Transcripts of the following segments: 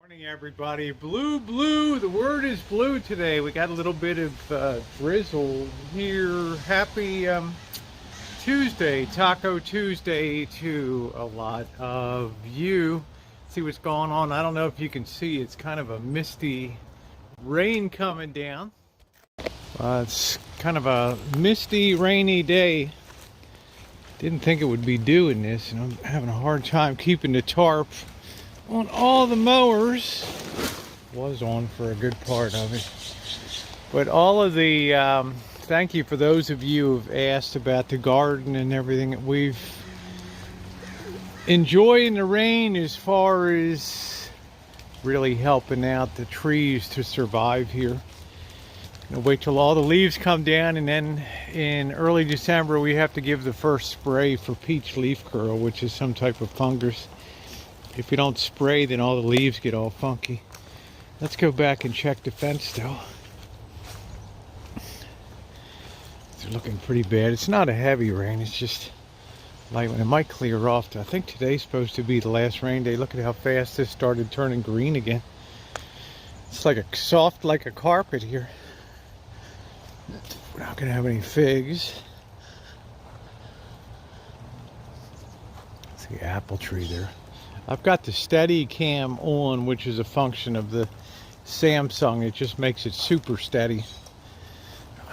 Morning, everybody. Blue, the word is blue today. We got a little bit of drizzle here. Happy Tuesday, Taco Tuesday to a lot of you. See what's going on. I don't know if you can see, it's kind of a misty rain coming down. It's kind of a misty, rainy day. Didn't think it would be doing this, and I'm having a hard time keeping the tarp on all the mowers. Was on for a good part of it, but all of the thank you for those of you who've asked about the garden and everything that we've enjoying the rain as far as really helping out the trees to survive here. I'll wait till all the leaves come down, and then in early December we have to give the first spray for peach leaf curl, which is some type of fungus. If you don't spray, then all the leaves get all funky. Let's go back and check the fence though. It's looking pretty bad. It's not a heavy rain, it's just light one. It might clear off. I think today's supposed to be the last rain day. Look at how fast this started turning green again. It's like a soft, like a carpet here. We're not gonna have any figs. It's the apple tree there. I've got the steady cam on, which is a function of the Samsung. It just makes it super steady.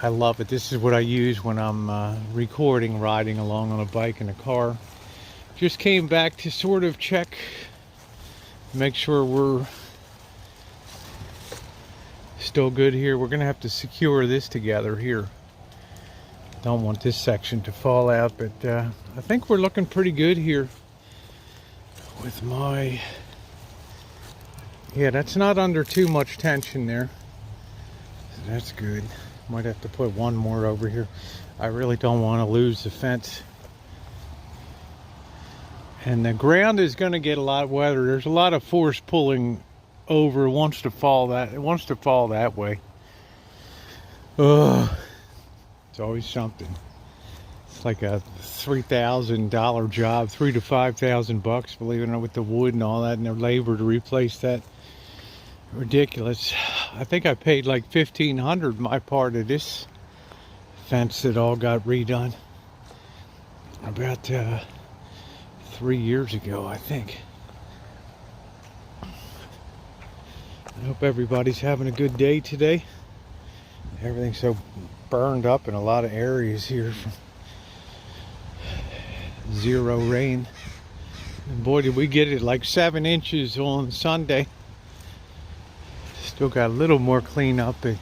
I love it. This is what I use when I'm recording, riding along on a bike in a car. Just came back to sort of check, make sure we're still good here. We're gonna have to secure this together here. Don't want this section to fall out, but I think we're looking pretty good here. With my, yeah, that's not under too much tension there, so that's good. Might have to put one more over here. I really don't want to lose the fence, and the ground is going to get a lot wetter. There's a lot of force pulling over. It wants to fall that way. Ugh, it's always something. It's like a $3,000 job, $3,000 to $5,000, believe it or not, with the wood and all that, and the labor to replace that. Ridiculous. I think I paid like $1,500 my part of this fence that all got redone about 3 years ago, I think. I hope everybody's having a good day today. Everything's so burned up in a lot of areas here from zero rain. And boy, did we get it like 7 inches on Sunday. Still got a little more cleanup, but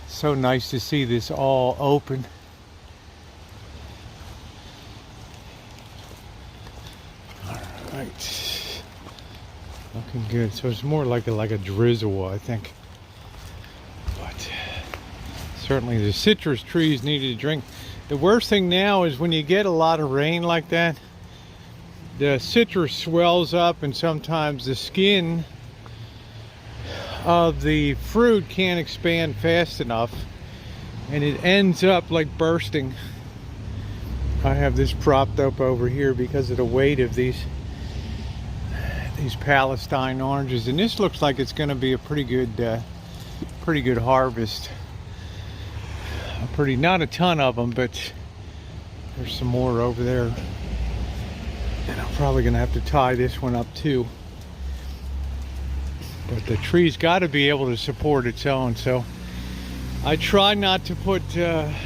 it's so nice to see this all open. All right, looking good. So it's more like a drizzle, I think. But certainly the citrus trees needed to drink. The worst thing now is when you get a lot of rain like that, the citrus swells up, and sometimes the skin of the fruit can't expand fast enough, and it ends up like bursting. I have this propped up over here because of the weight of these Palestine oranges, and this looks like it's going to be a pretty good harvest. Not a ton of them, but there's some more over there, and I'm probably gonna have to tie this one up too. But the tree's got to be able to support its own, so I try not to put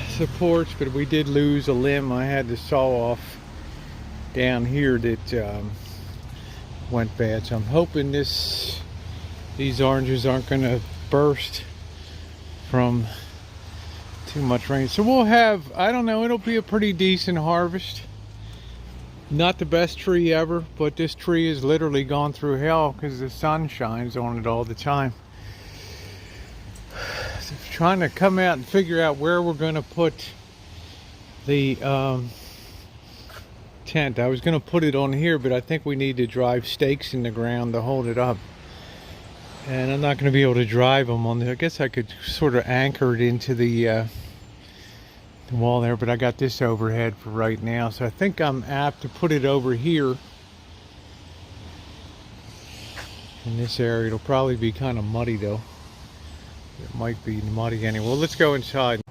supports, but we did lose a limb. I had to saw off down here that went bad, so I'm hoping these oranges aren't gonna burst from too much rain. So we'll have, I don't know, it'll be a pretty decent harvest. Not the best tree ever, but this tree has literally gone through hell because the sun shines on it all the time. So trying to come out and figure out where we're going to put the tent. I was going to put it on here, but I think we need to drive stakes in the ground to hold it up. And I'm not going to be able to drive them on there. I guess I could sort of anchor it into the wall there, but I got this overhead for right now, so I think I'm apt to put it over here in this area. It'll probably be kind of muddy though. It might be muddy anyway. Well, let's go inside.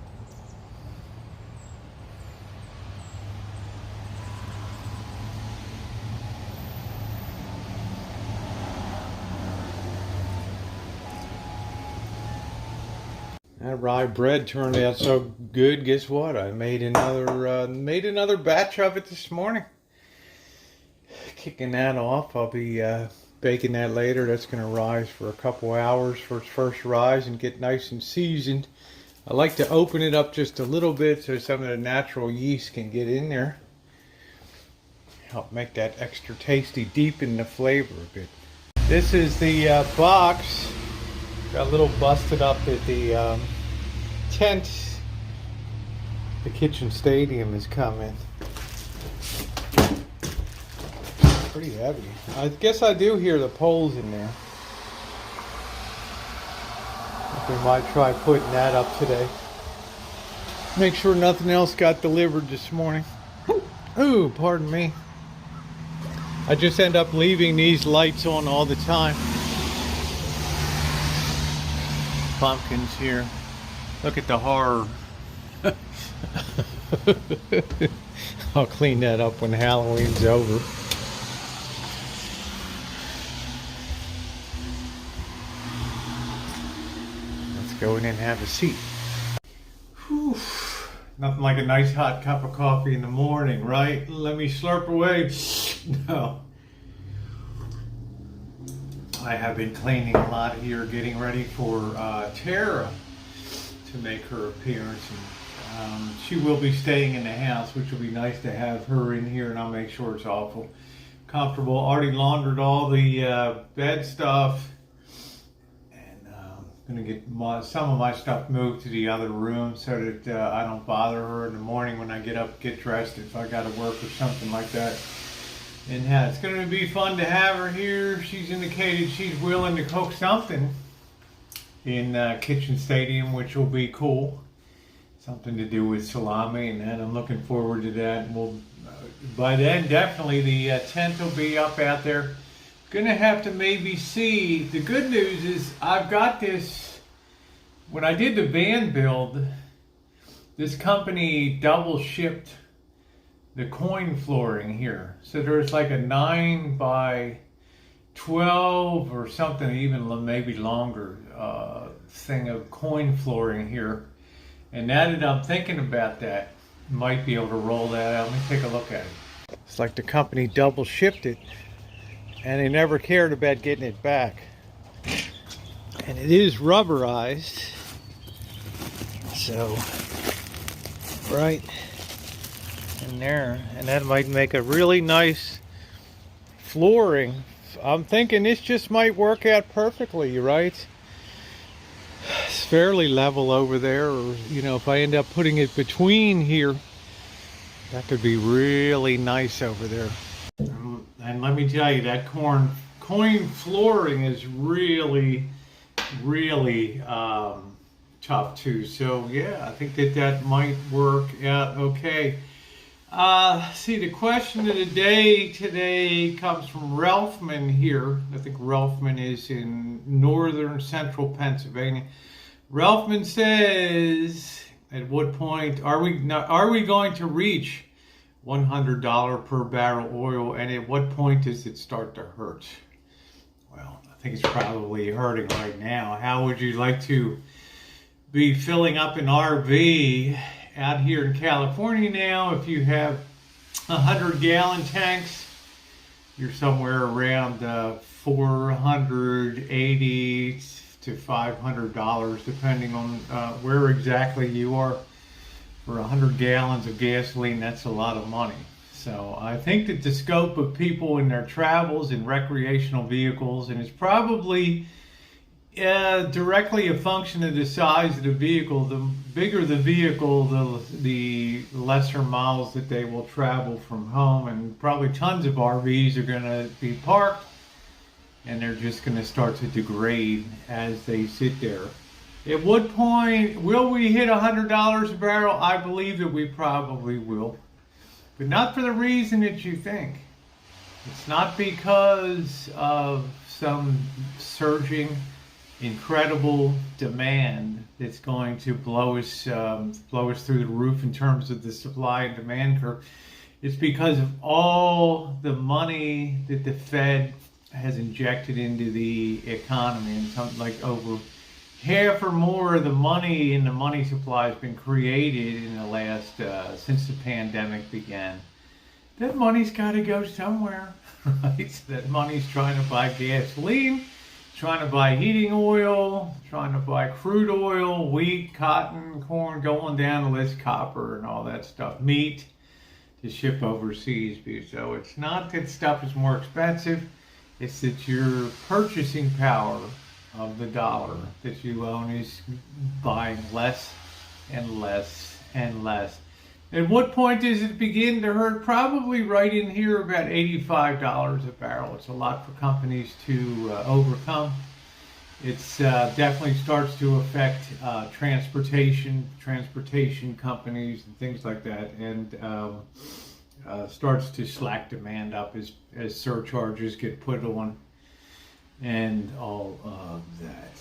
That rye bread turned out so good. Guess what? I made another batch of it this morning. Kicking that off. I'll be baking that later. That's going to rise for a couple hours for its first rise and get nice and seasoned. I like to open it up just a little bit so some of the natural yeast can get in there. Help make that extra tasty, deepen the flavor a bit. This is the box. Got a little busted up at the tent. The kitchen stadium is coming. Pretty heavy. I guess I do hear the poles in there. We might try putting that up today. Make sure nothing else got delivered this morning. Ooh, pardon me. I just end up leaving these lights on all the time. Pumpkins here. Look at the horror. I'll clean that up when Halloween's over. Let's go in and have a seat. Whew. Nothing like a nice hot cup of coffee in the morning, right? Let me slurp away. No. I have been cleaning a lot here, getting ready for Tera to make her appearance. And, she will be staying in the house, which will be nice to have her in here, and I'll make sure it's awful comfortable. Already laundered all the bed stuff, and I'm going to get some of my stuff moved to the other room so that I don't bother her in the morning when I get up, get dressed, if I got to work or something like that. And it's going to be fun to have her here. She's indicated she's willing to cook something in Kitchen Stadium, which will be cool. Something to do with salami, and I'm looking forward to that. And we'll, by then, definitely the tent will be up out there. Going to have to maybe see. The good news is I've got this. When I did the van build, this company double shipped the coin flooring here. So there's like a 9 by 12 or something, even maybe longer thing of coin flooring here. And now that I'm thinking about that, might be able to roll that out. Let me take a look at it. It's like the company double shipped it, and they never cared about getting it back. And it is rubberized. So, right in there, and that might make a really nice flooring. I'm thinking this just might work out perfectly, right? It's fairly level over there, or you know, if I end up putting it between here, that could be really nice over there. And let me tell you, that coin flooring is really tough too. So yeah, I think that might work out okay. See, the question of the day today comes from Ralphman here. I think Ralphman is in northern central Pennsylvania. Ralphman says, at what point are we going to reach $100 per barrel oil, and at what point does it start to hurt? Well, I think it's probably hurting right now. How would you like to be filling up an RV out here in California now? If you have 100-gallon tanks, you're somewhere around $480 to $500, depending on where exactly you are. For 100 gallons of gasoline, that's a lot of money. So I think that the scope of people in their travels in recreational vehicles, and it's probably directly a function of the size of the vehicle. The bigger the vehicle, the lesser miles that they will travel from home, and probably tons of RVs are going to be parked, and they're just going to start to degrade as they sit there. At what point will we hit $100 a barrel? I believe that we probably will, but not for the reason that you think. It's not because of some surging, incredible demand that's going to blow us through the roof in terms of the supply and demand curve. It's because of all the money that the Fed has injected into the economy, and something like over half or more of the money in the money supply has been created in the last since the pandemic began. That money's got to go somewhere, right? So that money's trying to buy gasoline, trying to buy heating oil, trying to buy crude oil, wheat, cotton, corn, going down the list, copper and all that stuff, meat to ship overseas. So it's not that stuff is more expensive, it's that your purchasing power of the dollar that you own is buying less and less and less. At what point does it begin to hurt? Probably right in here, about $85 a barrel. It's a lot for companies to overcome. It's definitely starts to affect transportation companies and things like that, and starts to slack demand up as surcharges get put on and all of that.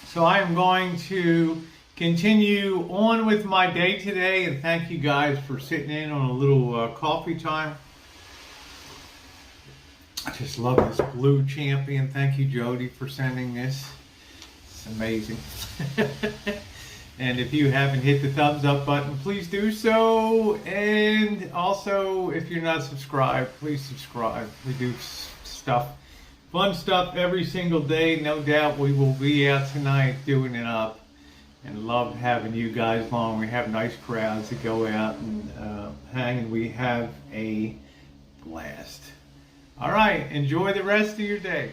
So I am going to continue on with my day today, and thank you guys for sitting in on a little coffee time. I just love this blue champion. Thank you, Jody, for sending this. It's amazing. And if you haven't hit the thumbs up button, please do so. And also, if you're not subscribed, please subscribe. We do stuff, fun stuff every single day. No doubt we will be out tonight doing it up. And love having you guys along. We have nice crowds that go out and hang, and we have a blast. All right, enjoy the rest of your day.